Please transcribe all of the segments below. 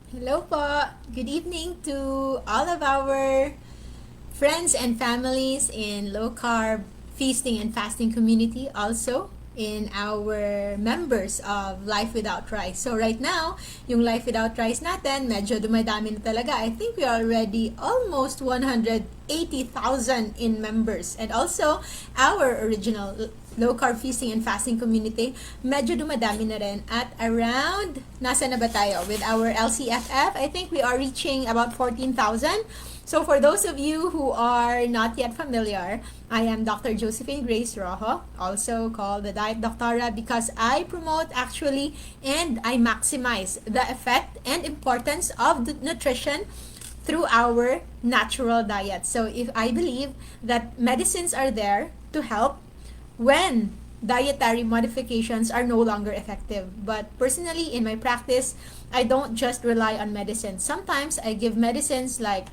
Hello po. Good evening to all of our friends and families in low carb feasting and fasting community, also in our members of Life Without Rice. So right now, yung Life Without Rice natin, medyo dumadami na talaga. I think we are already almost 180,000 in members. And also, our original low carb feasting and fasting community, medyo dumadami na rin at around, nasa na ba tayo? With our LCFF, I think we are reaching about 14,000. So for those of you who are not yet familiar, I am Dr. Josephine Grace Rojo, also called the Diet Doctora, because I promote actually and I maximize the effect and importance of the nutrition through our natural diet. So if I believe that medicines are there to help when dietary modifications are no longer effective. But personally, in my practice, I don't just rely on medicine. Sometimes I give medicines like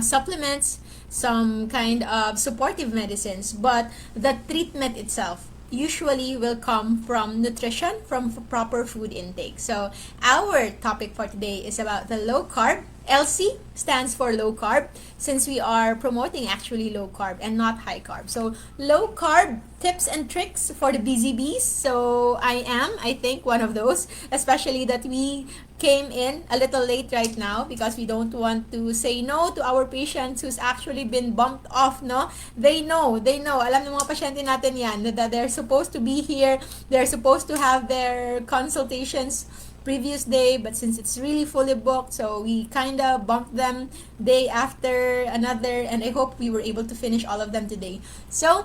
supplements, some kind of supportive medicines, but the treatment itself usually will come from nutrition, from proper food intake. So our topic for today is about the low carb. LC stands for low carb, since we are promoting actually low carb and not high carb. So low carb tips and tricks for the busy bees. So I think, one of those, especially that we came in a little late right now because we don't want to say no to our patients who's actually been bumped off, no? They know. Alam ng mga pasyente natin yan, that they're supposed to be here, they're supposed to have their consultations previous day, but since it's really fully booked, so we kind of bumped them day after another, and I hope we were able to finish all of them today. So,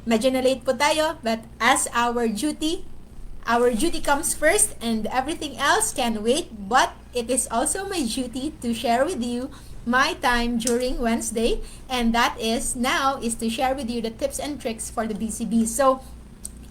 medyo na late po tayo, but as our duty comes first and everything else can wait, but it is also my duty to share with you my time during Wednesday, and that is to share with you the tips and tricks for the BCBs. So,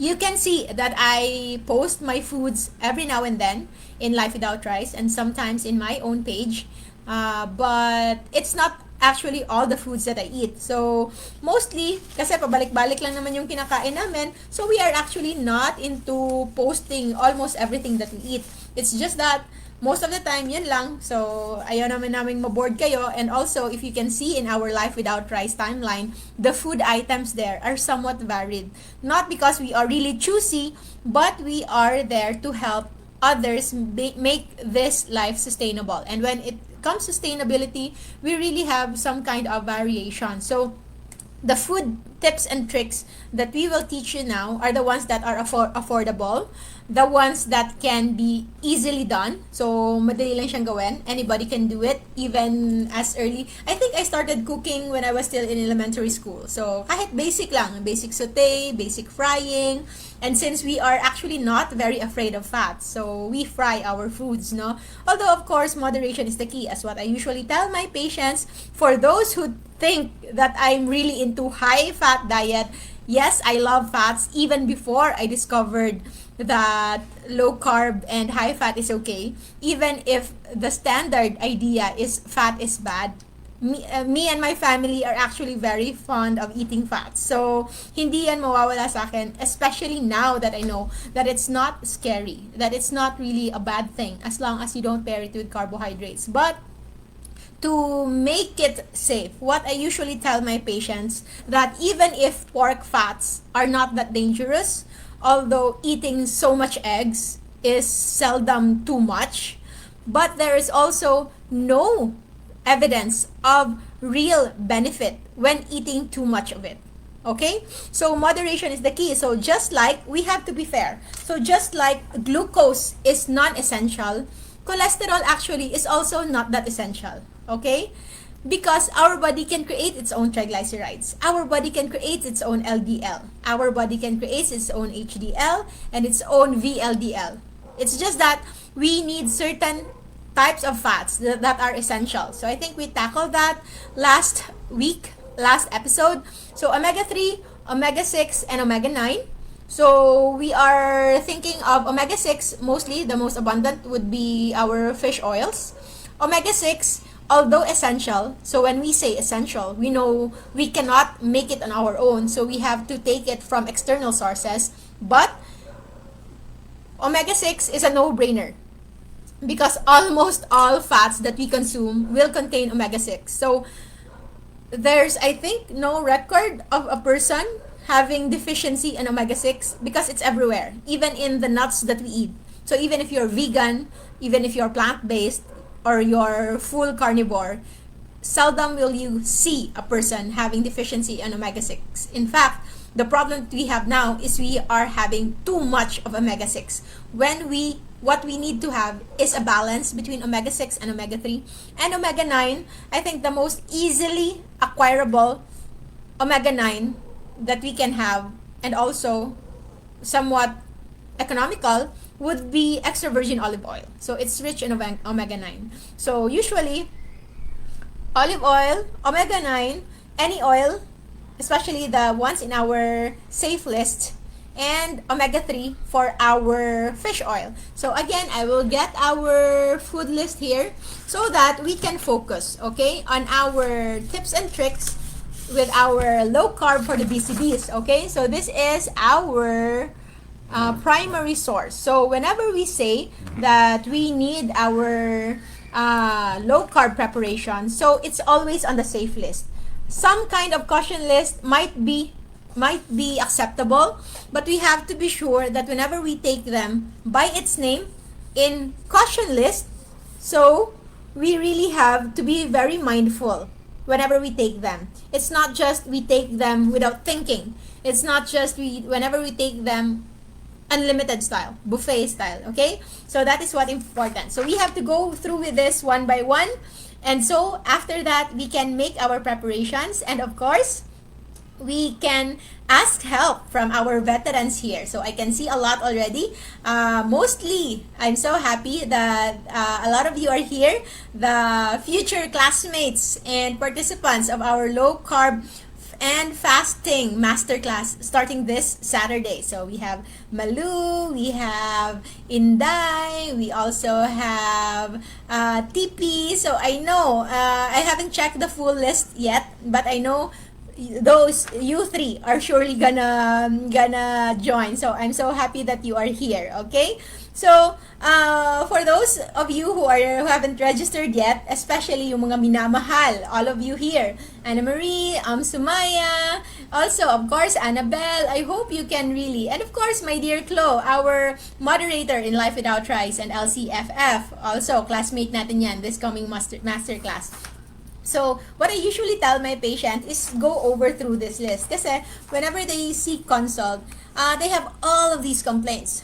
you can see that I post my foods every now and then in Life Without Rice and sometimes in my own page. But it's not actually all the foods that I eat. So, mostly, kasi pabalik-balik lang naman yung kinakain namin, so we are actually not into posting almost everything that we eat. It's just that most of the time, yun lang. So, ayaw naman namin maboard kayo. And also, if you can see in our Life Without Rice timeline, the food items there are somewhat varied. Not because we are really choosy, but we are there to help others make this life sustainable. And when it comes to sustainability, we really have some kind of variation. So, the food tips and tricks that we will teach you now are the ones that are affordable, the ones that can be easily done. So, madali lang siyang gawin. Anybody can do it, even as early. I think I started cooking when I was still in elementary school. So, kahit basic lang, basic saute, basic frying. And since we are actually not very afraid of fat, so we fry our foods, no? Although, of course, moderation is the key, as what I usually tell my patients. For those who think that I'm really into high-fat diet, yes, I love fats even before I discovered that low carb and high fat is okay. Even if the standard idea is fat is bad, me and my family are actually very fond of eating fats. So, hindi yan mawawala sa akin, especially now that I know that it's not scary, that it's not really a bad thing as long as you don't pair it with carbohydrates. But to make it safe, what I usually tell my patients, that even if pork fats are not that dangerous, although eating so much eggs is seldom too much, but there is also no evidence of real benefit when eating too much of it. Okay? So moderation is the key. So just like we have to be fair. So just like glucose is non-essential, cholesterol actually is also not that essential. Okay? Because our body can create its own triglycerides. Our body can create its own LDL. Our body can create its own HDL and its own VLDL. It's just that we need certain types of fats that are essential. So I think we tackled that last episode. So omega-3, omega-6, and omega-9. So we are thinking of omega-6, mostly the most abundant would be our fish oils. Omega-6, although essential, so when we say essential, we know we cannot make it on our own, so we have to take it from external sources. But omega-6 is a no-brainer. because almost all fats that we consume will contain omega-6. So there's, I think, no record of a person having deficiency in omega-6 because it's everywhere, even in the nuts that we eat. So even if you're vegan, even if you're plant-based, or you're full carnivore, seldom will you see a person having deficiency in omega-6. In fact, the problem that we have now is we are having too much of omega-6. What we need to have is a balance between omega-6 and omega-3. And omega-9, I think the most easily acquirable omega-9 that we can have, and also somewhat economical, would be extra virgin olive oil. So it's rich in omega-9. So usually, olive oil, omega-9, any oil, especially the ones in our safe list, and omega-3 for our fish oil. So again, I will get our food list here so that we can focus, okay, on our tips and tricks with our low carb for the BCBs, okay? So this is our primary source. So whenever we say that we need our low carb preparation, so it's always on the safe list. Some kind of caution list might be acceptable, but we have to be sure that whenever we take them by its name in caution list, so we really have to be very mindful whenever we take them. It's not just we take them without thinking. It's not just whenever we take them unlimited style, buffet style, okay? So that is what important. So we have to go through with this one by one. And so after that, we can make our preparations. And of course, we can ask help from our veterans here. So I can see a lot already. Mostly, I'm so happy that a lot of you are here, the future classmates and participants of our low carb and fasting masterclass starting this Saturday. So we have Malu, we have Inday, we also have TP. So I know, I haven't checked the full list yet, but I know those you three are surely gonna join. So I'm so happy that you are here, okay? So for those of you who haven't registered yet, especially yung mga minamahal, all of you here, Anna Marie, Sumaya, also of course Annabelle, I hope you can really, and of course my dear Chloe, our moderator in Life Without Rice and LCFF, also classmate natin yan this coming master class. So, what I usually tell my patients is go over through this list. Kasi whenever they seek consult, they have all of these complaints.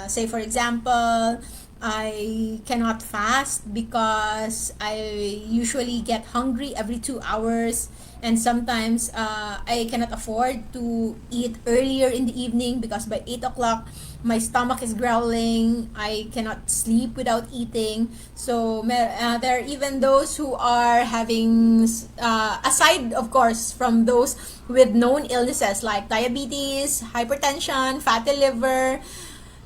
Say for example, I cannot fast because I usually get hungry every 2 hours, and sometimes I cannot afford to eat earlier in the evening because by 8 o'clock my stomach is growling. I cannot sleep without eating. So there are even those who are having, aside of course from those with known illnesses like diabetes, hypertension, fatty liver,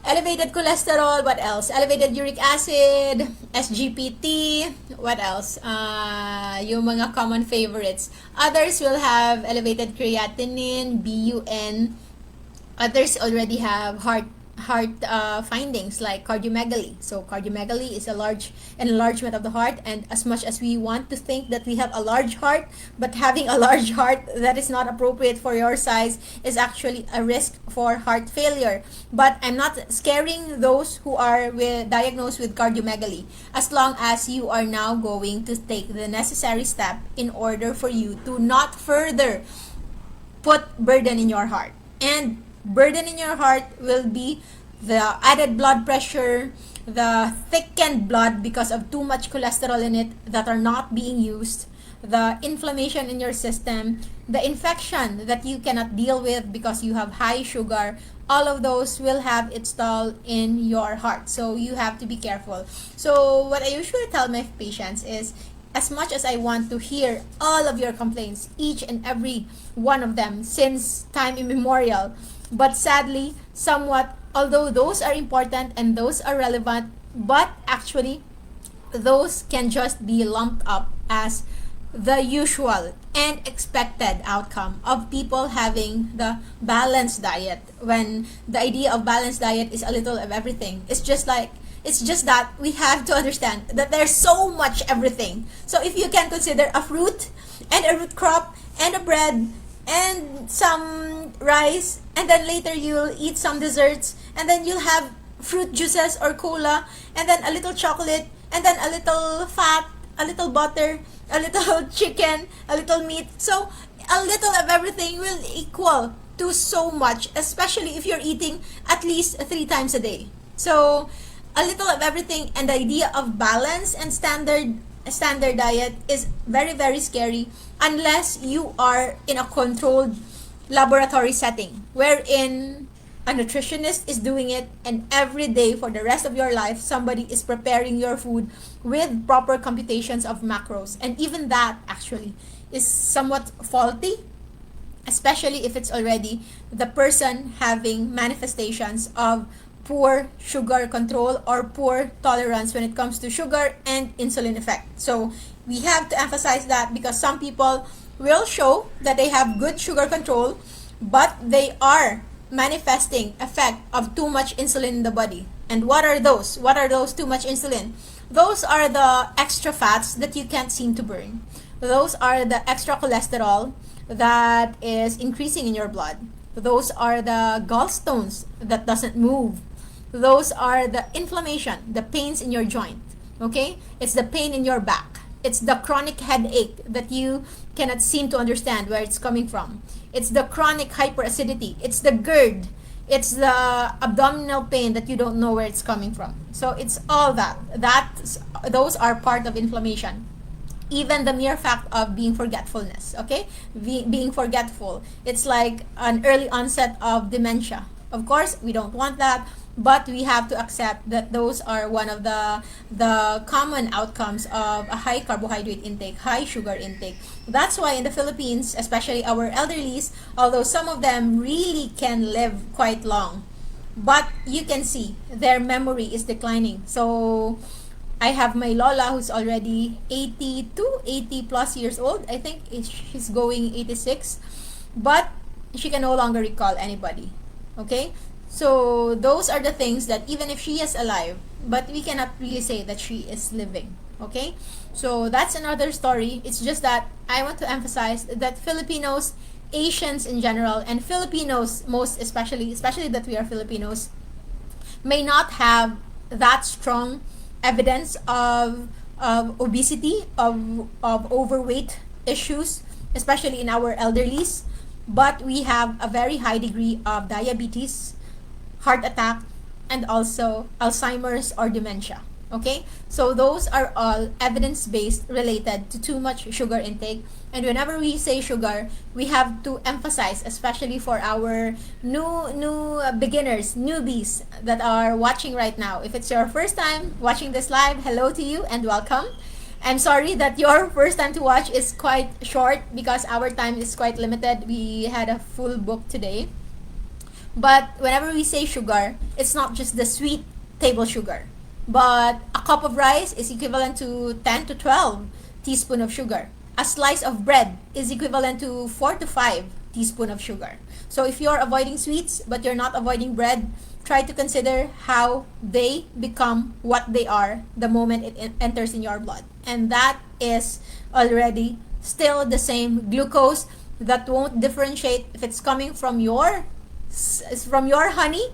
elevated cholesterol, what else? Elevated uric acid, SGPT, what else? Yung mga common favorites. Others will have elevated creatinine, BUN. Others already have heart findings like cardiomegaly. So cardiomegaly is an enlargement of the heart, and as much as we want to think that we have a large heart, but having a large heart that is not appropriate for your size is actually a risk for heart failure. But I'm not scaring those who are diagnosed with cardiomegaly, as long as you are now going to take the necessary step in order for you to not further put burden in your heart. And burden in your heart will be the added blood pressure, the thickened blood because of too much cholesterol in it that are not being used, the inflammation in your system, the infection that you cannot deal with because you have high sugar. All of those will have its toll in your heart. So you have to be careful. So what I usually tell my patients is, as much as I want to hear all of your complaints, each and every one of them since time immemorial, but sadly, somewhat, although those are important and those are relevant, but actually, those can just be lumped up as the usual and expected outcome of people having the balanced diet. When the idea of balanced diet is a little of everything. It's just like It's just that we have to understand that there's so much everything. So if you can consider a fruit and a root crop and a bread and some rice, and then later you'll eat some desserts, and then you'll have fruit juices or cola, and then a little chocolate, and then a little fat, a little butter, a little chicken, a little meat. So a little of everything will equal to so much, especially if you're eating at least 3 times a day. So a little of everything, and the idea of balance and standard diet is very, very scary unless you are in a controlled laboratory setting wherein a nutritionist is doing it, and every day for the rest of your life somebody is preparing your food with proper computations of macros, and even that actually is somewhat faulty, especially if it's already the person having manifestations of poor sugar control or poor tolerance when it comes to sugar and insulin effect. So we have to emphasize that, because some people will show that they have good sugar control, but they are manifesting effect of too much insulin in the body. And what are those? What are those too much insulin? Those are the extra fats that you can't seem to burn. Those are the extra cholesterol that is increasing in your blood. Those are the gallstones that doesn't move. Those are the inflammation, the pains in your joint. Okay? It's the pain in your back. It's the chronic headache that you cannot seem to understand where it's coming from. It's the chronic hyperacidity. It's the GERD. It's the abdominal pain that you don't know where it's coming from. So it's all that. Those are part of inflammation. Even the mere fact of being forgetfulness, okay? Being forgetful. It's like an early onset of dementia. Of course, we don't want that, but we have to accept that those are one of the common outcomes of a high carbohydrate intake, high sugar intake. That's why in the Philippines, especially our elderlies, although some of them really can live quite long, but you can see their memory is declining. So I have my Lola who's already 80 plus years old. I think she's going 86, but she can no longer recall anybody. Okay? So those are the things that even if she is alive, but we cannot really say that she is living. Okay? So that's another story. It's just that I want to emphasize that Filipinos, Asians in general, and Filipinos most especially that we are Filipinos, may not have that strong evidence of obesity, of overweight issues, especially in our elderlies, but we have a very high degree of diabetes, heart attack, and also Alzheimer's or dementia. Okay, so those are all evidence-based related to too much sugar intake. And whenever we say sugar, we have to emphasize, especially for our new beginners, newbies that are watching right now. If it's your first time watching this live, hello to you and welcome. I'm sorry that your first time to watch is quite short because our time is quite limited. We had a full book today. But whenever we say sugar, it's not just the sweet table sugar, but a cup of rice is equivalent to 10 to 12 teaspoons of sugar. A slice of bread is equivalent to 4 to 5 teaspoons of sugar. So if you're avoiding sweets but you're not avoiding bread, try to consider how they become what they are the moment it enters in your blood. And that is already still the same glucose that won't differentiate if it's coming from your honey,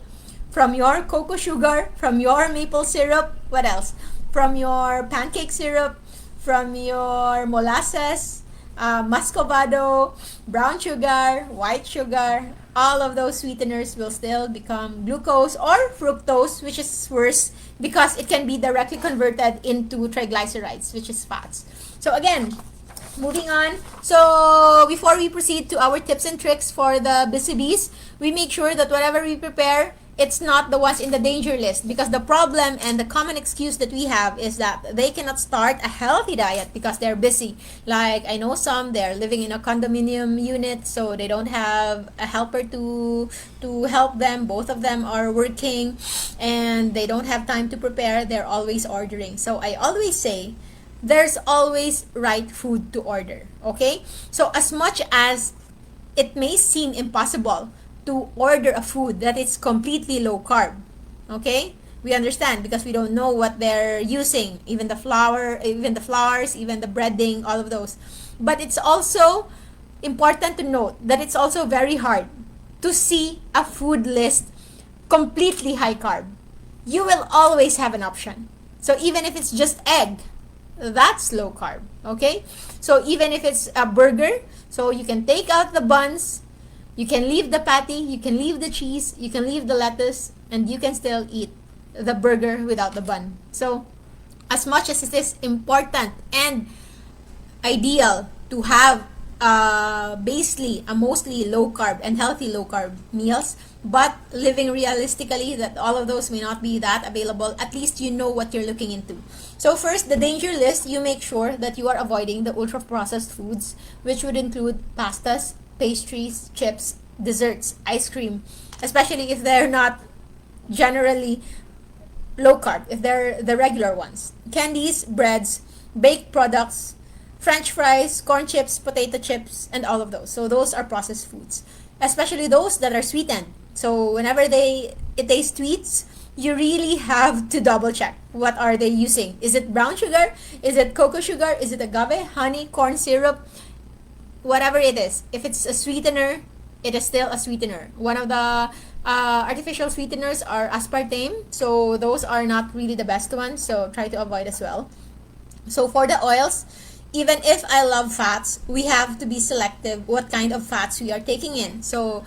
from your cocoa sugar, from your maple syrup, what else? From your pancake syrup, from your molasses, muscovado, brown sugar, white sugar. All of those sweeteners will still become glucose or fructose, which is worse because it can be directly converted into triglycerides, which is fats. So again, moving on. So before we proceed to our tips and tricks for the busy bees, we make sure that whatever we prepare, it's not the ones in the danger list, because the problem and the common excuse that we have is that they cannot start a healthy diet because they're busy. Like I know some, they're living in a condominium unit, so they don't have a helper to help them. Both of them are working and they don't have time to prepare. They're always ordering. So I always say there's always right food to order. Okay? So as much as it may seem impossible to order a food that is completely low carb, okay? We understand because we don't know what they're using, even the flour, even the flours, even the breading, all of those. But it's also important to note that it's also very hard to see a food list completely high carb. You will always have an option. So even if it's just egg, that's low carb, okay? So even if it's a burger, so you can take out the buns, you can leave the patty, you can leave the cheese, you can leave the lettuce, and you can still eat the burger without the bun. So as much as it is important and ideal to have basically a mostly low carb and healthy low carb meals, but living realistically that all of those may not be that available, at least you know what you're looking into. So first, the danger list, you make sure that you are avoiding the ultra processed foods, which would include pastas, pastries, chips, desserts, ice cream, especially if they're not generally low carb, if they're the regular ones. Candies, breads, baked products, French fries, corn chips, potato chips, and all of those. So those are processed foods, especially those that are sweetened. So whenever it tastes sweets, you really have to double check what are they using. Is it brown sugar? Is it cocoa sugar? Is it agave, honey, corn syrup? Whatever it is, if it's a sweetener, it is still a sweetener. One of the artificial sweeteners are aspartame, so those are not really the best ones, so try to avoid as well. So for the oils, even if I love fats, we have to be selective what kind of fats we are taking in. So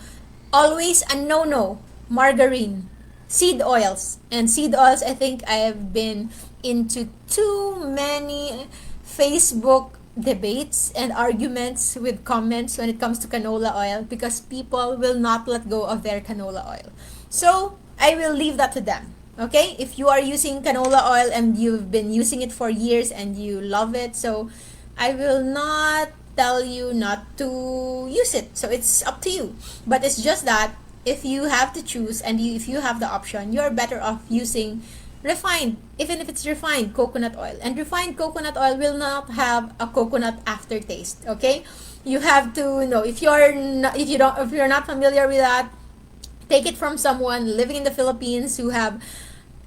always a no-no, margarine, seed oils. And seed oils, I think I have been into too many Facebook debates and arguments with comments when it comes to canola oil, because people will not let go of their canola oil. So I will leave that to them. Okay, if you are using canola oil and you've been using it for years and you love it, so I will not tell you not to use it. So it's up to you. But it's just that if you have to choose and if you have the option, you're better off using refined, even if it's refined coconut oil. And refined coconut oil will not have a coconut aftertaste. Okay, you have to know, if you're not familiar with that, take it from someone living in the Philippines who have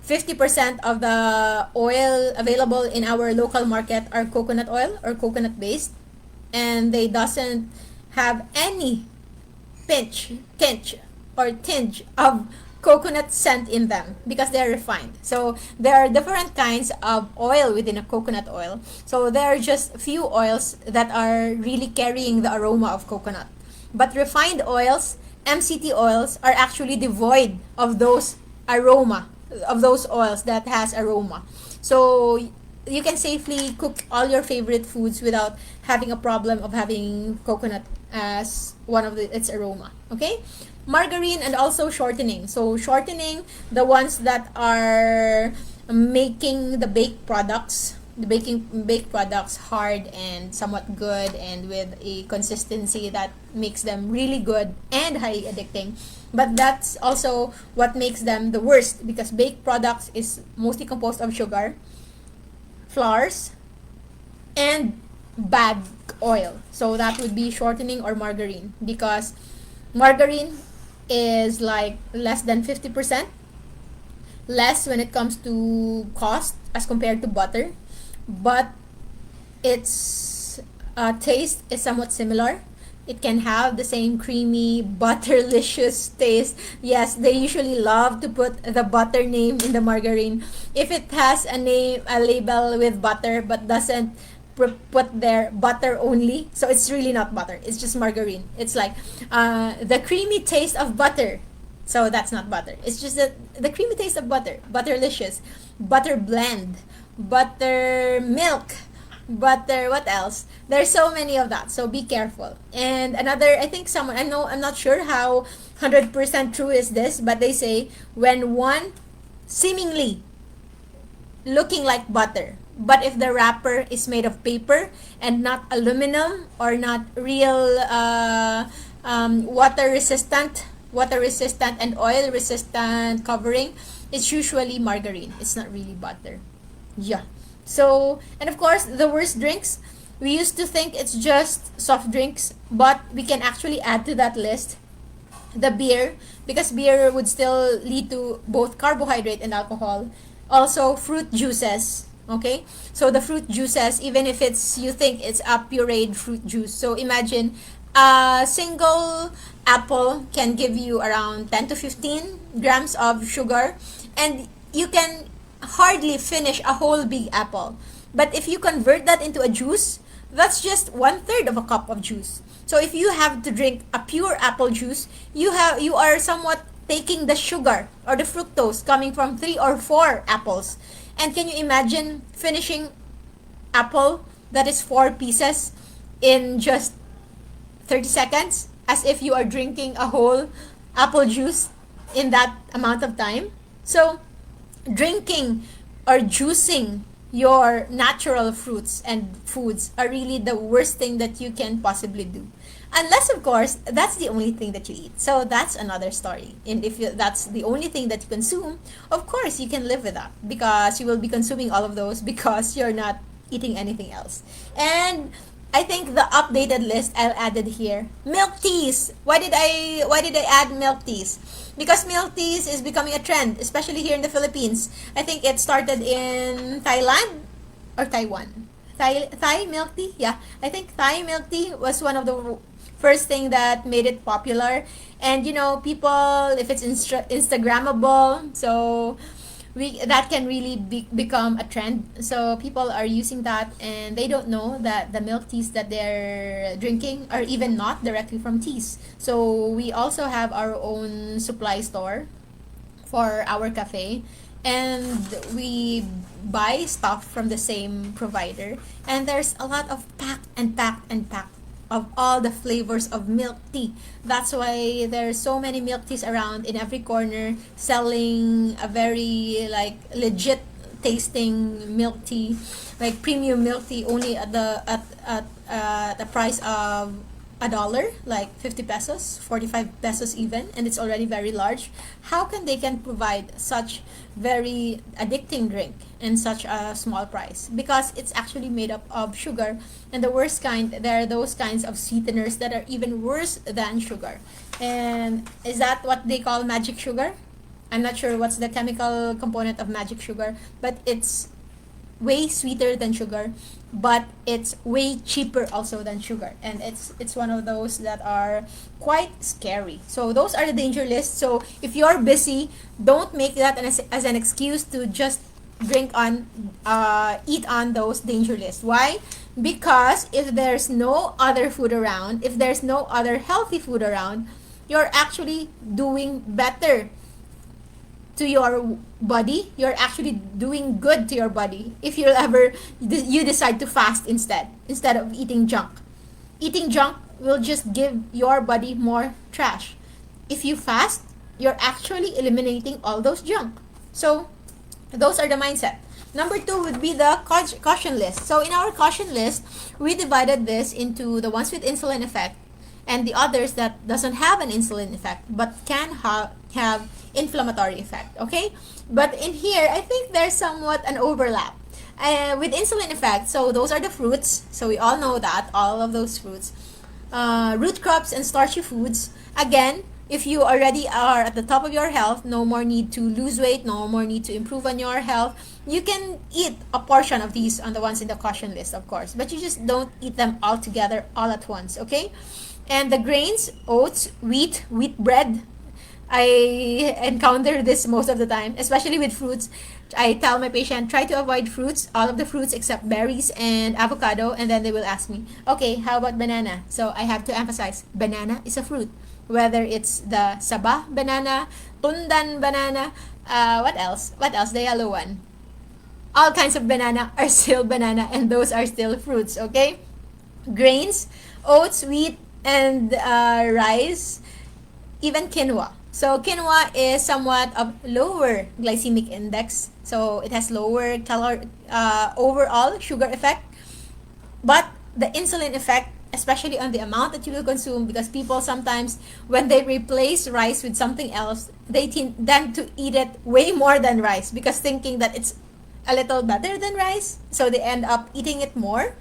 50% of the oil available in our local market are coconut oil or coconut based, and they doesn't have any tinge of coconut scent in them because they're refined. So there are different kinds of oil within a coconut oil. So there are just few oils that are really carrying the aroma of coconut. But refined oils, MCT oils, are actually devoid of those oils that has aroma. So you can safely cook all your favorite foods without having a problem of having coconut as one of its aroma. Okay, margarine and also shortening. So shortening, the ones that are making the baked products hard and somewhat good and with a consistency that makes them really good and highly addicting. But that's also what makes them the worst, because baked products is mostly composed of sugar, flours, and bad oil. So that would be shortening or margarine, because margarine is like less than 50% less when it comes to cost as compared to butter, but its taste is somewhat similar. It can have the same creamy, butterlicious taste. Yes, they usually love to put the butter name in the margarine. If it has a label with butter but doesn't put their butter only, so it's really not butter, it's just margarine. It's like the creamy taste of butter. So that's not butter. It's just the creamy taste of butter. Butterlicious, butter blend, buttermilk, butter, what else? There's so many of that, so be careful. And another, I think I'm not sure how 100% true is this, but they say when one seemingly looking like butter, but if the wrapper is made of paper and not aluminum or not real water resistant and oil resistant covering, it's usually margarine. It's not really butter. Yeah. So, and of course, the worst drinks, we used to think it's just soft drinks, but we can actually add to that list the beer, because beer would still lead to both carbohydrate and alcohol. Also fruit juices. Okay, so the fruit juices, even if it's, you think it's a pureed fruit juice, so imagine a single apple can give you around 10 to 15 grams of sugar, and you can hardly finish a whole big apple. But if you convert that into a juice, that's just 1/3 of a cup of juice. So if you have to drink a pure apple juice, you are somewhat taking the sugar or the fructose coming from 3 or 4 apples. And can you imagine finishing apple that is 4 pieces in just 30 seconds, as if you are drinking a whole apple juice in that amount of time? So drinking or juicing your natural fruits and foods are really the worst thing that you can possibly do, unless of course that's the only thing that you eat. So that's another story. And if that's the only thing that you consume, of course you can live with that, because you will be consuming all of those because you're not eating anything else. And I think the updated list I'll added here. Milk teas. Why did I add milk teas? Because milk teas is becoming a trend, especially here in the Philippines. I think it started in Thailand or Taiwan. Thai milk tea? Yeah. I think Thai milk tea was one of the first thing that made it popular. And people, if it's Instagrammable, so that can really become a trend. So people are using that, and they don't know that the milk teas that they're drinking are even not directly from teas. So we also have our own supply store for our cafe, and we buy stuff from the same provider, and there's a lot of packed of all the flavors of milk tea. That's why there's so many milk teas around in every corner, selling a very like legit tasting milk tea, like premium milk tea, only at the price of $1, like 50 pesos, 45 pesos even, and it's already very large. How can they can provide such very addicting drink in such a small price? Because it's actually made up of sugar, and the worst kind, there are those kinds of sweeteners that are even worse than sugar. And is that what they call magic sugar? I'm not sure what's the chemical component of magic sugar, but it's way sweeter than sugar, but it's way cheaper also than sugar, and it's one of those that are quite scary. So those are the danger lists. So if you're busy, don't make that as an excuse to just eat on those danger lists. Why? Because if there's no other food around, if there's no other healthy food around, you're actually doing better to your body. You're actually doing good to your body if you decide to fast instead of eating junk. Eating junk will just give your body more trash. If you fast, you're actually eliminating all those junk. So those are the mindset. Number 2 would be the caution list. So in our caution list, we divided this into the ones with insulin effect and the others that doesn't have an insulin effect but can have inflammatory effect. Okay, but in here I think there's somewhat an overlap with insulin effect. So those are the fruits, so we all know that all of those fruits, root crops and starchy foods. Again, if you already are at the top of your health, no more need to lose weight, no more need to improve on your health, you can eat a portion of these on the ones in the caution list, of course, but you just don't eat them all together all at once. Okay, and the grains, oats, wheat bread, I encounter this most of the time, especially with fruits. I tell my patient, try to avoid fruits, all of the fruits except berries and avocado, and then they will ask me, okay, how about banana? So I have to emphasize, banana is a fruit. Whether it's the saba banana, tundan banana, what else? The yellow one. All kinds of banana are still banana, and those are still fruits, okay? Grains, oats, wheat, and rice, even quinoa. So quinoa is somewhat of lower glycemic index, so it has lower overall sugar effect, but the insulin effect, especially on the amount that you will consume, because people sometimes when they replace rice with something else, they tend to eat it way more than rice because thinking that it's a little better than rice, so they end up eating it more.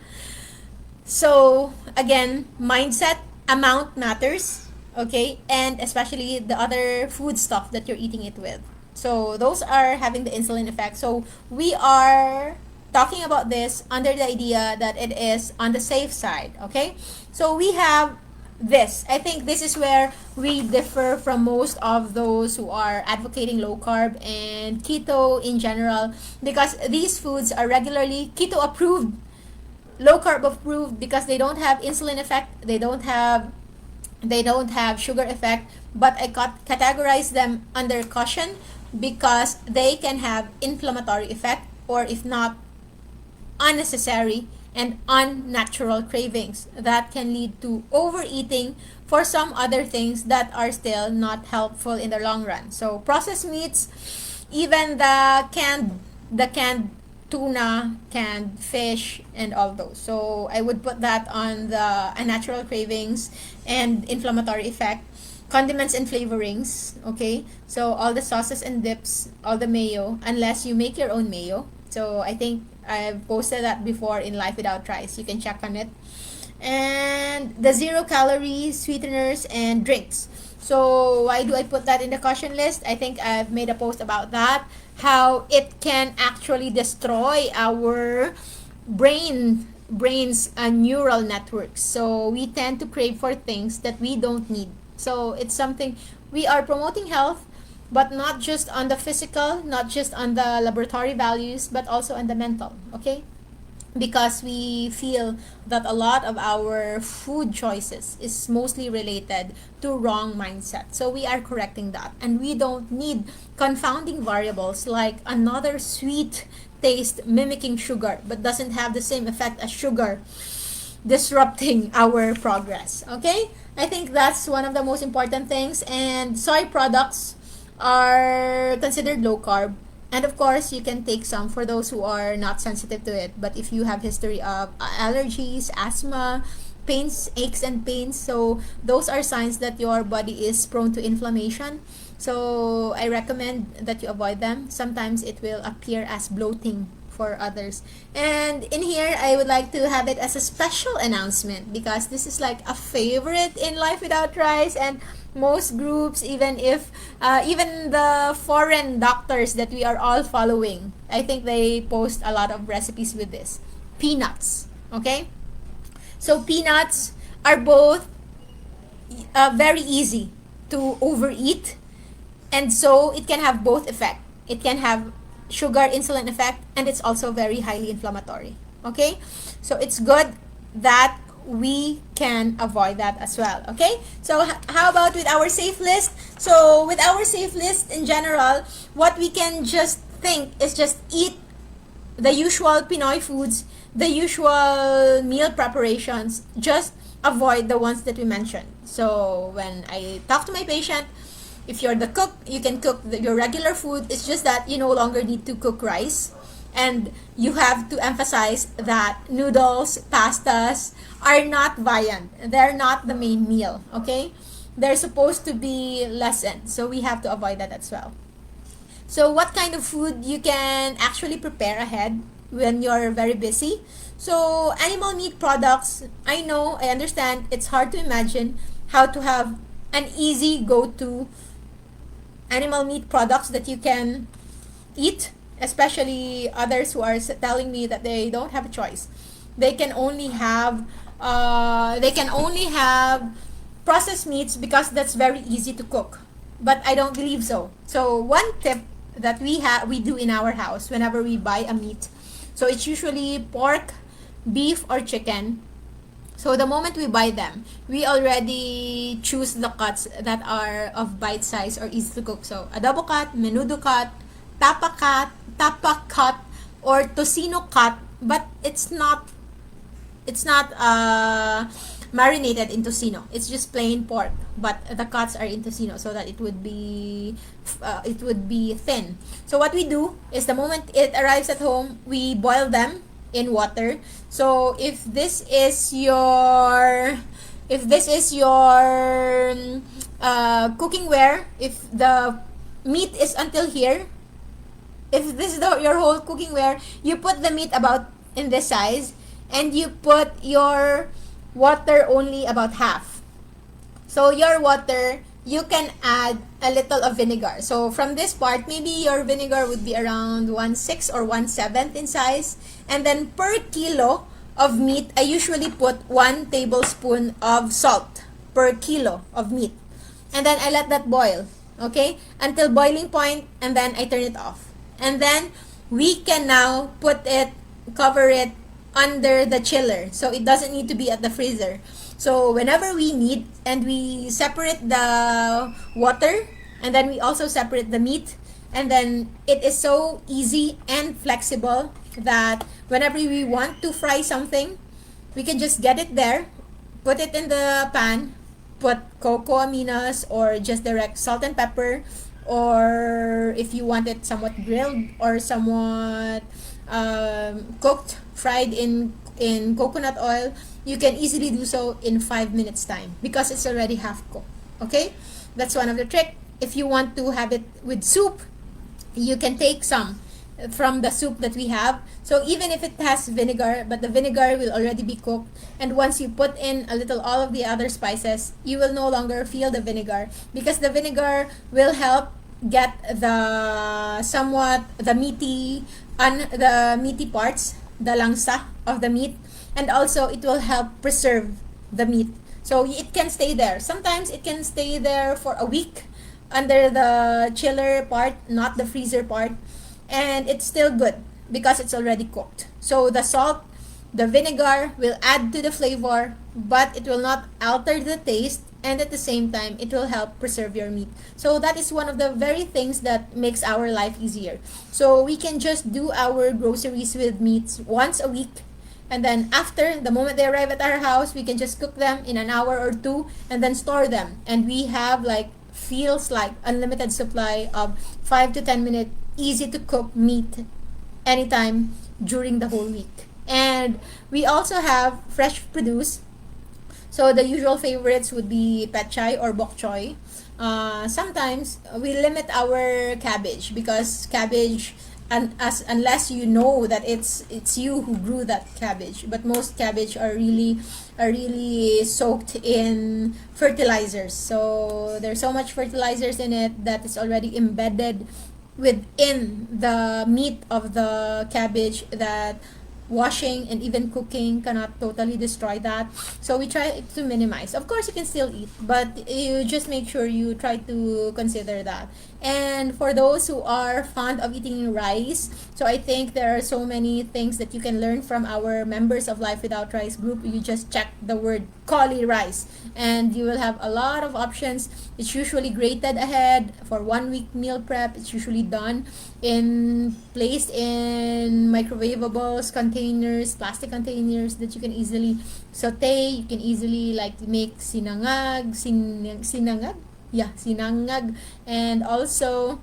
So again, mindset, amount matters. okay, and especially the other food stuff that you're eating it with. So those are having the insulin effect. So we are talking about this under the idea that it is on the safe side, okay? So we have this. I think this is where we differ from most of those who are advocating low carb and keto in general, because these foods are regularly keto approved, low carb approved, because they don't have insulin effect, they don't have sugar effect, but I categorize them under caution because they can have inflammatory effect, or if not, unnecessary and unnatural cravings that can lead to overeating for some other things that are still not helpful in the long run. So processed meats, even the canned tuna, canned fish, and all those. So I would put that on the unnatural cravings and inflammatory effect. Condiments and flavorings, okay? So all the sauces and dips, all the mayo, unless you make your own mayo. So I think I've posted that before in Life Without Rice. You can check on it. And the 0-calorie sweeteners and drinks. So why do I put that in the caution list? I think I've made a post about that, how it can actually destroy our brain's neural networks. So we tend to crave for things that we don't need. So it's something, we are promoting health, but not just on the physical, not just on the laboratory values, but also on the mental, okay? Because we feel that a lot of our food choices is mostly related to wrong mindset. So we are correcting that, and we don't need confounding variables like another sweet taste mimicking sugar but doesn't have the same effect as sugar, disrupting our progress, okay? I think that's one of the most important things. And soy products are considered low carb, and of course you can take some for those who are not sensitive to it. But if you have history of allergies, asthma, pains, aches and pains, so those are signs that your body is prone to inflammation. So I recommend that you avoid them. Sometimes it will appear as bloating for others. And in here, I would like to have it as a special announcement, because this is like a favorite in Life Without Rice, and most groups, even if even the foreign doctors that we are all following, I think they post a lot of recipes with this. Peanuts, okay? So peanuts are both very easy to overeat, and so it can have both effect. It can have sugar insulin effect, and it's also very highly inflammatory, okay? So it's good that we can avoid that as well, okay? So how about with our safe list? So with our safe list in general, what we can just think is just eat the usual Pinoy foods, the usual meal preparations, just avoid the ones that we mentioned. So when I talk to my patient, if you're the cook, you can cook your regular food. It's just that you no longer need to cook rice. And you have to emphasize that noodles, pastas are not viand. They're not the main meal, okay? They're supposed to be lessened. So we have to avoid that as well. So what kind of food you can actually prepare ahead when you're very busy? So animal meat products, I know, I understand, it's hard to imagine how to have an easy go-to animal meat products that you can eat, especially others who are telling me that they don't have a choice. They can only have processed meats because that's very easy to cook. But I don't believe so. So one tip that we do in our house whenever we buy a meat, so it's usually pork, beef, or chicken. So the moment we buy them, we already choose the cuts that are of bite size or easy to cook. So adobo cut, menudo cut, tapa cut, or tocino cut, but it's not marinated in tocino. It's just plain pork, but the cuts are in tocino so that it would be thin. So what we do is the moment it arrives at home, we boil them in water. So if this is your cookingware, if the meat is until here, if this is your whole cookingware, you put the meat about in this size, and you put your water only about half. So your water, you can add a little of vinegar. So from this part, maybe your vinegar would be around 1/6 or 1/7 in size. And then per kilo of meat, I usually put 1 tablespoon of salt per kilo of meat. And then I let that boil, okay, until boiling point, and then I turn it off. And then we can now cover it under the chiller. So it doesn't need to be at the freezer. So whenever we need, and we separate the water, and then we also separate the meat, and then it is so easy and flexible that whenever we want to fry something, we can just get it there, put it in the pan, put cocoa aminos or just direct salt and pepper, or if you want it somewhat grilled or somewhat cooked, fried in coconut oil, you can easily do so in 5 minutes time because it's already half cooked. Okay, that's one of the trick. If you want to have it with soup, you can take some from the soup that we have. So even if it has vinegar, but the vinegar will already be cooked, and once you put in a little all of the other spices, you will no longer feel the vinegar because the vinegar will help get the meaty parts, the langsa of the meat, and also it will help preserve the meat. So it can stay there. Sometimes it can stay there for a week under the chiller part, not the freezer part, and it's still good because it's already cooked. So the salt, the vinegar will add to the flavor, but it will not alter the taste, and at the same time it will help preserve your meat. So that is one of the very things that makes our life easier. So we can just do our groceries with meats once a week, and then after the moment they arrive at our house, we can just cook them in an hour or two and then store them, and we have feels like unlimited supply of 5 to 10 minute easy to cook meat anytime during the whole week. And we also have fresh produce. So the usual favorites would be petchay or bok choy. Sometimes we limit our cabbage because cabbage, unless you know that it's you who grew that cabbage, but most cabbage are really soaked in fertilizers. So there's so much fertilizers in it that is already embedded within the meat of the cabbage that washing and even cooking cannot totally destroy that. So we try to minimize. Of course you can still eat, but you just make sure you try to consider that. And for those who are fond of eating rice, so I think there are so many things that you can learn from our members of Life Without Rice group. You just check the word cauli rice and you will have a lot of options. It's usually grated ahead for 1 week meal prep. It's usually done placed in microwavables containers, plastic containers that you can easily saute. You can easily make sinangag, and also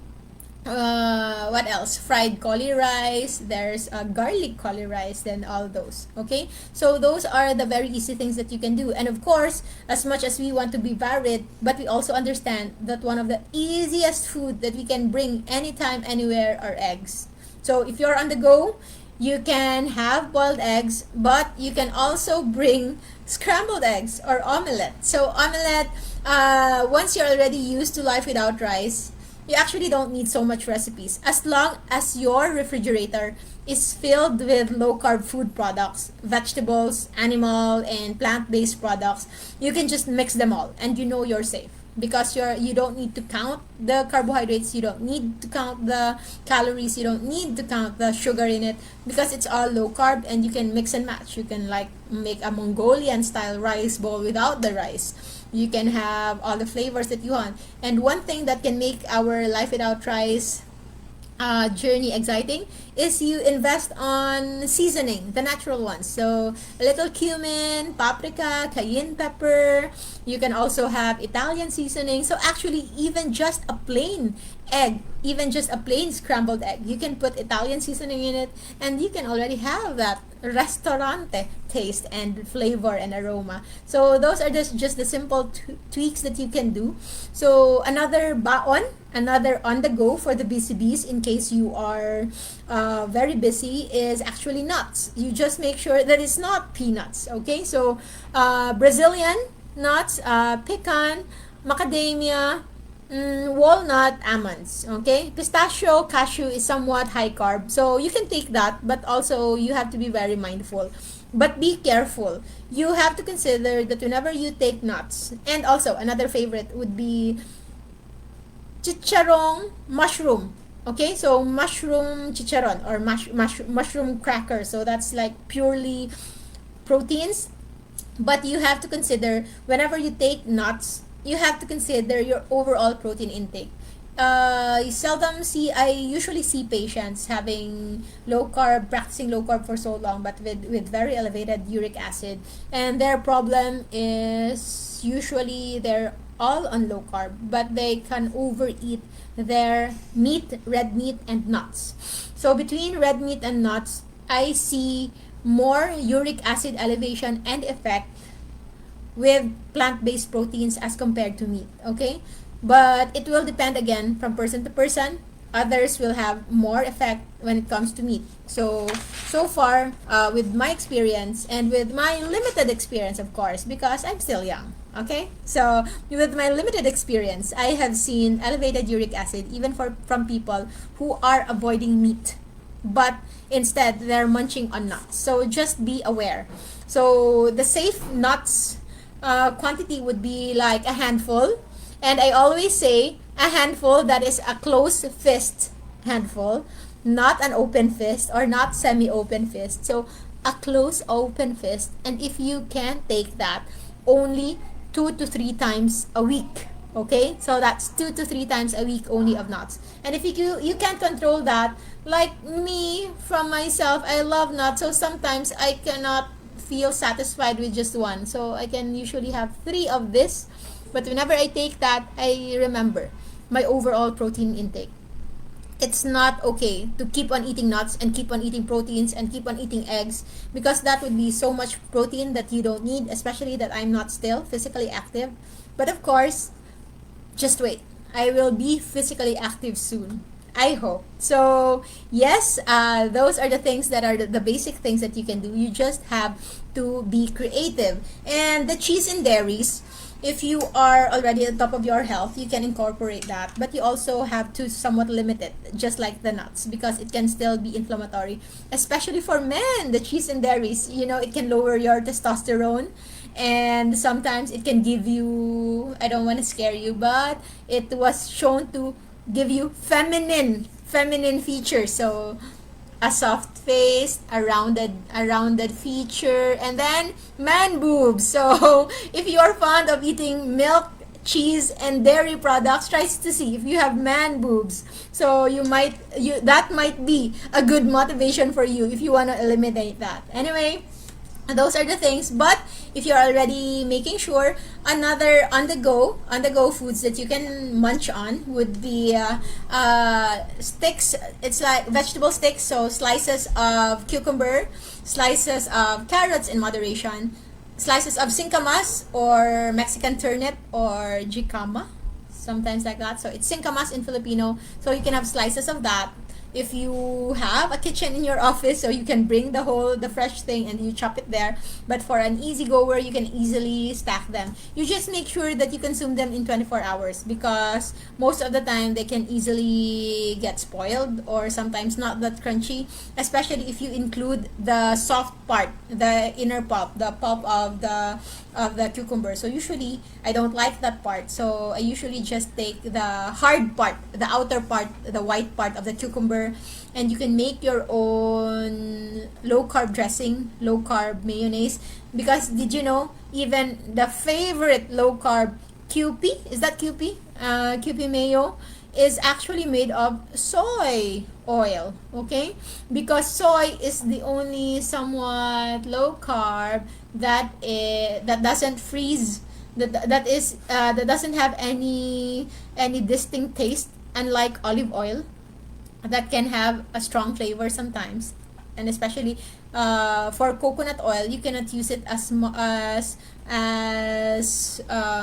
what else? Fried cauli rice. There's garlic cauli rice. Then all those. Okay, so those are the very easy things that you can do. And of course, as much as we want to be varied, but we also understand that one of the easiest food that we can bring anytime, anywhere are eggs. So if you're on the go, you can have boiled eggs, but you can also bring scrambled eggs or omelette. So omelette, once you're already used to Life Without Rice, you actually don't need so much recipes. As long as your refrigerator is filled with low-carb food products, vegetables, animal, and plant-based products, you can just mix them all and you know you're safe. Because you don't need to count the carbohydrates, you don't need to count the calories, you don't need to count the sugar in it, because it's all low carb and you can mix and match. You can make a Mongolian style rice bowl without the rice. You can have all the flavors that you want. And one thing that can make our Life Without Rice journey exciting is you invest on seasoning, the natural ones. So a little cumin, paprika, cayenne pepper. You can also have Italian seasoning. So actually, even just a plain egg, even just a plain scrambled egg, you can put Italian seasoning in it, and you can already have that restaurante taste and flavor and aroma. So those are just the simple tweaks that you can do. So another baon, another on the go for the busy bees in case you are very busy, is actually nuts. You just make sure that it's not peanuts. Okay, so Brazilian nuts, pecan, macadamia, walnut, almonds. Okay, pistachio, cashew is somewhat high carb, so you can take that, but also you have to be very mindful. But be careful. You have to consider that whenever you take nuts, and also another favorite would be chicharron mushroom. Okay, so mushroom chicharron or mushroom cracker. So that's like purely proteins. But you have to consider whenever you take nuts, you have to consider your overall protein intake. I usually see patients having low carb, practicing low carb for so long, but with very elevated uric acid. And their problem is usually they're all on low carb, but they can overeat their meat, red meat, and nuts. So between red meat and nuts, I see more uric acid elevation and effect with plant-based proteins as compared to meat. Okay, but it will depend again from person to person. Others will have more effect when it comes to meat. So far, with my experience and with my limited experience, of course, because I'm still young. Okay, so with my limited experience, I have seen elevated uric acid even from people who are avoiding meat, but instead they're munching on nuts. So just be aware. So the safe nuts quantity would be like a handful, and I always say a handful that is a closed fist handful, not an open fist or not semi-open fist. So a close open fist, and if you can take that, only 2 to 3 times a week. Okay, so that's 2 to 3 times a week only of nuts. And if you can't control that, like me from myself, I love nuts, so sometimes I cannot feel satisfied with just one, so I can usually have 3 of this. But whenever I take that, I remember my overall protein intake. It's not okay to keep on eating nuts and keep on eating proteins and keep on eating eggs, because that would be so much protein that you don't need, especially that I'm not still physically active. But of course, just wait. I will be physically active soon. I hope. So, yes, those are the things that are the basic things that you can do. You just have to be creative. And the cheese and dairies, if you are already at the top of your health, you can incorporate that. But you also have to somewhat limit it, just like the nuts, because it can still be inflammatory. Especially for men, the cheese and dairies, it can lower your testosterone. And sometimes it can give you, I don't want to scare you, but it was shown to give you feminine features. So a soft face, a rounded feature, and then man boobs. So if you are fond of eating milk, cheese, and dairy products, try to see if you have man boobs. So that might be a good motivation for you if you want to eliminate that. Anyway, those are the things. But if you're already making sure, another on the go foods that you can munch on would be sticks. It's like vegetable sticks, so slices of cucumber, slices of carrots in moderation, slices of singkamas or Mexican turnip or jicama, sometimes like that. So it's singkamas in Filipino, so you can have slices of that. If you have a kitchen in your office, so you can bring the fresh thing and you chop it there. But for an easy goer, you can easily stack them. You just make sure that you consume them in 24 hours, because most of the time they can easily get spoiled or sometimes not that crunchy, especially if you include the soft part, the inner pulp, the pulp of the cucumber. So usually I don't like that part, so I usually just take the hard part, the outer part, the white part of the cucumber. And you can make your own low carb dressing, low carb mayonnaise, because did you know, even the favorite low carb Kewpie, is that Kewpie? Kewpie mayo is actually made of soy oil. Okay, because soy is the only somewhat low carb that doesn't freeze, that doesn't have any distinct taste, unlike olive oil that can have a strong flavor sometimes. And especially for coconut oil, you cannot use it as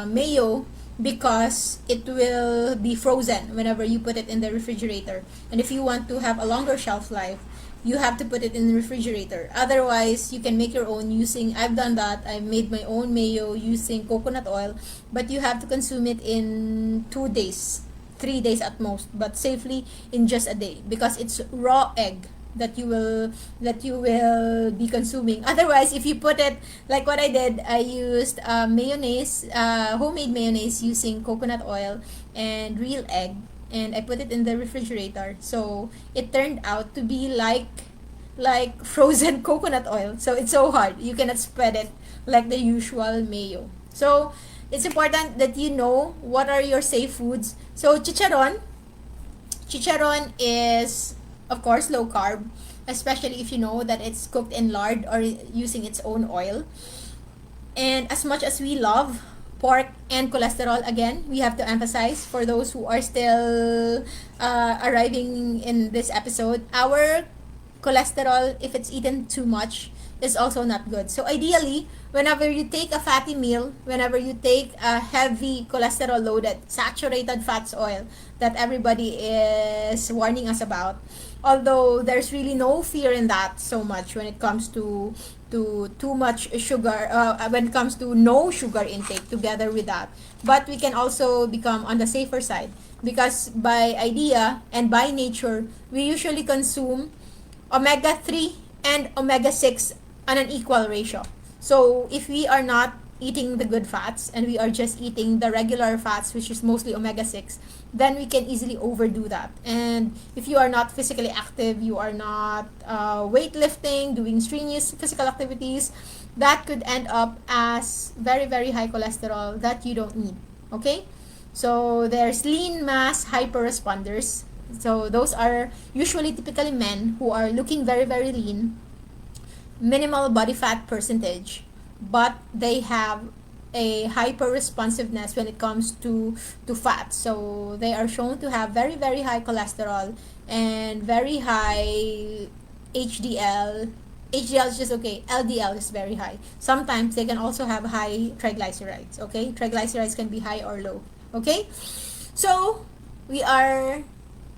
mayo, because it will be frozen whenever you put it in the refrigerator. And if you want to have a longer shelf life, you have to put it in the refrigerator. Otherwise, you can make your own using, I've done that. I made my own mayo using coconut oil, but you have to consume it in 2 days, 3 days at most, but safely in just a day, because it's raw egg that you will be consuming. Otherwise, if you put it like what I did, I used mayonnaise, homemade mayonnaise using coconut oil and real egg, and I put it in the refrigerator. So it turned out to be like frozen coconut oil. So it's so hard. You cannot spread it like the usual mayo. So it's important that you know what are your safe foods. So Chicharon is, of course, low carb, especially if you know that it's cooked in lard or using its own oil. And as much as we love pork and cholesterol, again, we have to emphasize for those who are still arriving in this episode, our cholesterol, if it's eaten too much, is also not good. So ideally, whenever you take a fatty meal, whenever you take a heavy cholesterol loaded saturated fats oil that everybody is warning us about, although there's really no fear in that so much when it comes to too much sugar, when it comes to no sugar intake together with that, but we can also become on the safer side, because by idea and by nature, we usually consume omega-3 and omega-6 on an equal ratio. So if we are not eating the good fats and we are just eating the regular fats, which is mostly omega-6, then we can easily overdo that. And if you are not physically active, you are not weightlifting, doing strenuous physical activities, that could end up as very, very high cholesterol that you don't need. Okay? So there's lean mass hyperresponders. So those are usually typically men who are looking very, very lean, minimal body fat percentage, but they have a hyper responsiveness when it comes to fat. So they are shown to have very, very high cholesterol and very high HDL. HDL is just okay. LDL is very high. Sometimes they can also have high triglycerides. Okay, triglycerides can be high or low. Okay, so we are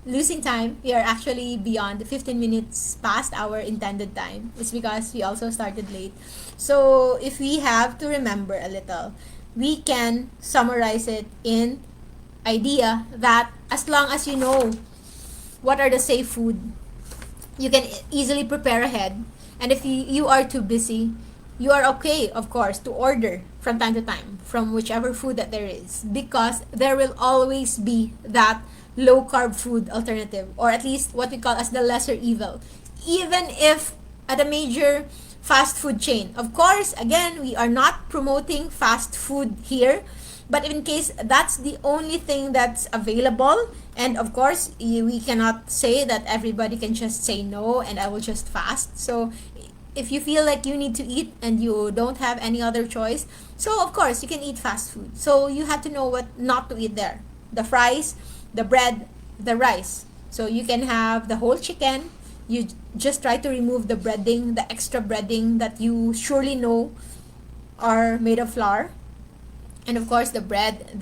losing time. We are actually beyond 15 minutes past our intended time. It's because we also started late. So if we have to remember a little, we can summarize it in idea that as long as you know what are the safe food, you can easily prepare ahead. And if you are too busy, you are okay, of course, to order from time to time from whichever food that there is, because there will always be that low carb food alternative, or at least what we call as the lesser evil, even if at a major fast food chain. Of course, again, we are not promoting fast food here, but in case that's the only thing that's available, and of course we cannot say that everybody can just say no and I will just fast. So if you feel like you need to eat and you don't have any other choice, so of course you can eat fast food. So you have to know what not to eat there: the fries, the bread, the rice. So you can have the whole chicken. You just try to remove the breading, the extra breading that you surely know are made of flour. And of course the bread,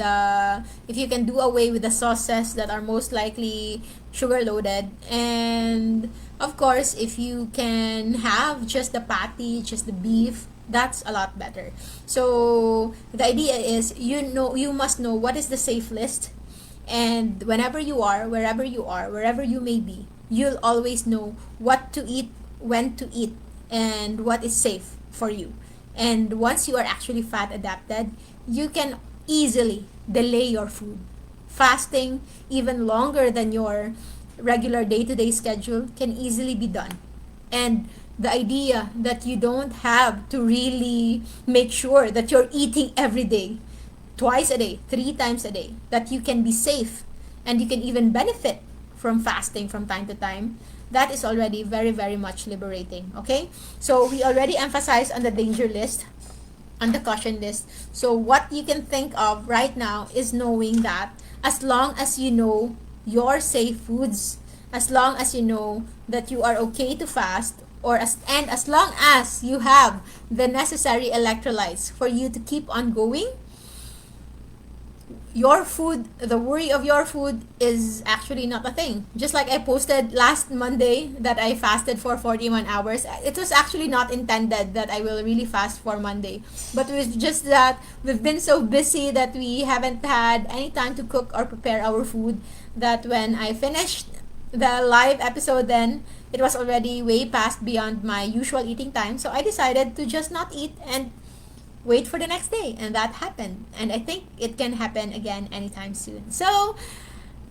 if you can do away with the sauces that are most likely sugar loaded. And of course, if you can have just the patty, just the beef, that's a lot better. So the idea is, you must know what is the safe list. And whenever you are, wherever you may be, you'll always know what to eat, when to eat, and what is safe for you. And once you are actually fat adapted, you can easily delay your food. Fasting even longer than your regular day-to-day schedule can easily be done. And the idea that you don't have to really make sure that you're eating every day, twice a day, 3 times a day, that you can be safe and you can even benefit from fasting from time to time, that is already very, very much liberating. Okay, so we already emphasized on the danger list, on the caution list. So what you can think of right now is knowing that as long as you know your safe foods, as long as you know that you are okay to fast, and as long as you have the necessary electrolytes for you to keep on going, your food, the worry of your food is actually not a thing. Just like I posted last Monday that I fasted for 41 hours. It was actually not intended that I will really fast for Monday. But it was just that we've been so busy that we haven't had any time to cook or prepare our food, that when I finished the live episode, then it was already way past beyond my usual eating time. So I decided to just not eat and wait for the next day, and that happened, and I think it can happen again anytime soon. So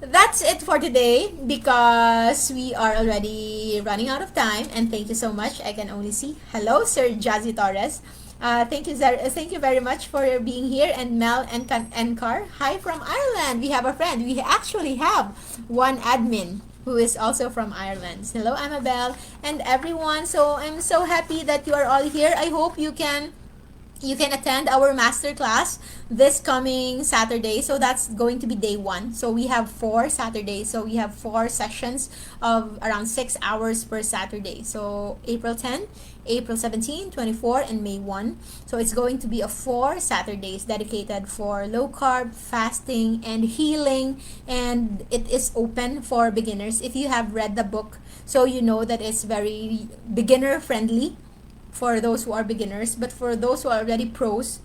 that's it for today, because we are already running out of time. And thank you so much. I can only see hello, Sir Jazzy Torres. Thank you very much for being here. And Mel and Car, hi from Ireland. We have a friend. We actually have one admin who is also from Ireland. Hello, Amabel and everyone. So I'm so happy that you are all here. I hope you can attend our masterclass this coming Saturday. So that's going to be day 1. So we have 4 Saturdays. So we have 4 sessions of around 6 hours per Saturday. So April 10, April 17, 24, and May 1. So it's going to be a 4 Saturdays dedicated for low carb, fasting, and healing. And it is open for beginners. If you have read the book, so you know that it's very beginner friendly for those who are beginners. But for those who are already pros,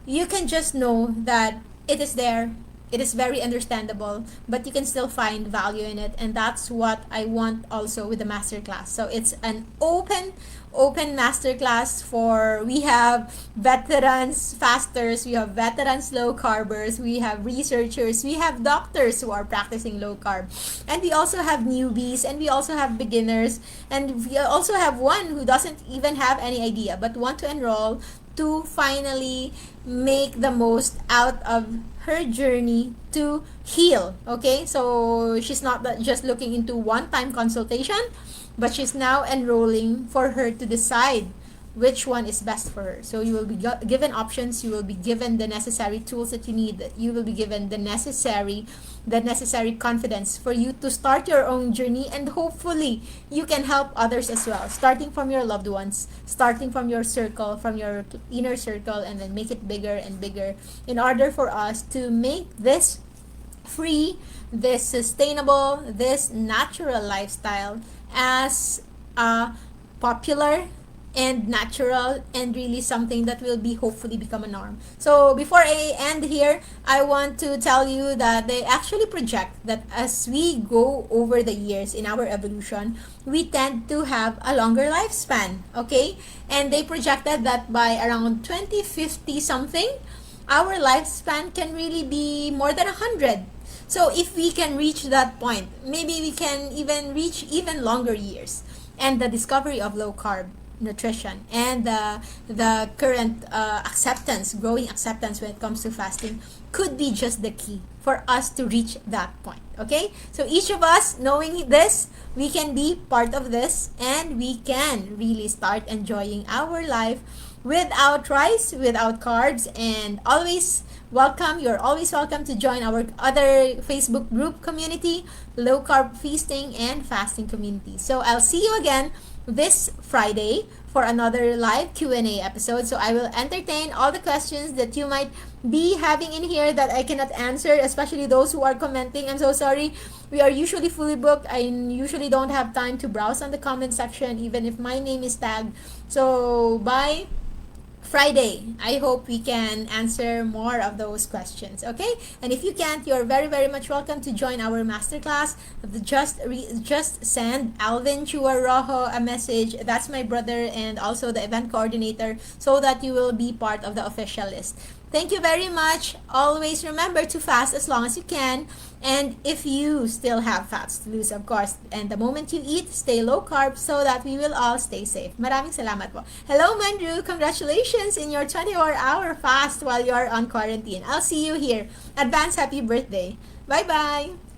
you can just know that it is there. It is very understandable, but you can still find value in it. And that's what I want also with the masterclass. So it's an open masterclass for, we have veterans fasters, we have veterans low carbers, we have researchers, we have doctors who are practicing low carb, and we also have newbies, and we also have beginners, and we also have one who doesn't even have any idea but want to enroll to finally make the most out of her journey to heal. Okay, so she's not just looking into one-time consultation, but she's now enrolling for her to decide which one is best for her. So you will be given options, you will be given the necessary tools that you need, you will be given the necessary confidence for you to start your own journey, and hopefully you can help others as well, starting from your loved ones, starting from your circle, from your inner circle, and then make it bigger and bigger, in order for us to make this free, this sustainable, this natural lifestyle as popular and natural, and really something that will be hopefully become a norm. So before I end here, I want to tell you that they actually project that as we go over the years in our evolution, we tend to have a longer lifespan. Okay, and they projected that by around 2050 something, our lifespan can really be more than 100. So if we can reach that point, maybe we can even reach even longer years. And the discovery of low carb nutrition and the current growing acceptance when it comes to fasting could be just the key for us to reach that point. Okay, so each of us knowing this, we can be part of this, and we can really start enjoying our life without rice, without carbs. And you're always welcome to join our other Facebook group community, Low Carb Feasting and Fasting Community. So I'll see you again this Friday for another live Q&A episode. So I will entertain all the questions that you might be having in here that I cannot answer, especially those who are commenting. I'm so sorry. We are usually fully booked. I usually don't have time to browse on the comment section, even if my name is tagged. So by Friday, I hope we can answer more of those questions. Okay, and if you can't, you're very, very much welcome to join our masterclass. Just send Alvin Chua Rojo a message. That's my brother and also the event coordinator, so that you will be part of the official list. Thank you very much. Always remember to fast as long as you can. And if you still have fats to lose, of course, and the moment you eat, stay low carb so that we will all stay safe. Maraming salamat po. Hello, Mandrew. Congratulations in your 24-hour fast while you're on quarantine. I'll see you here. Advance happy birthday. Bye-bye.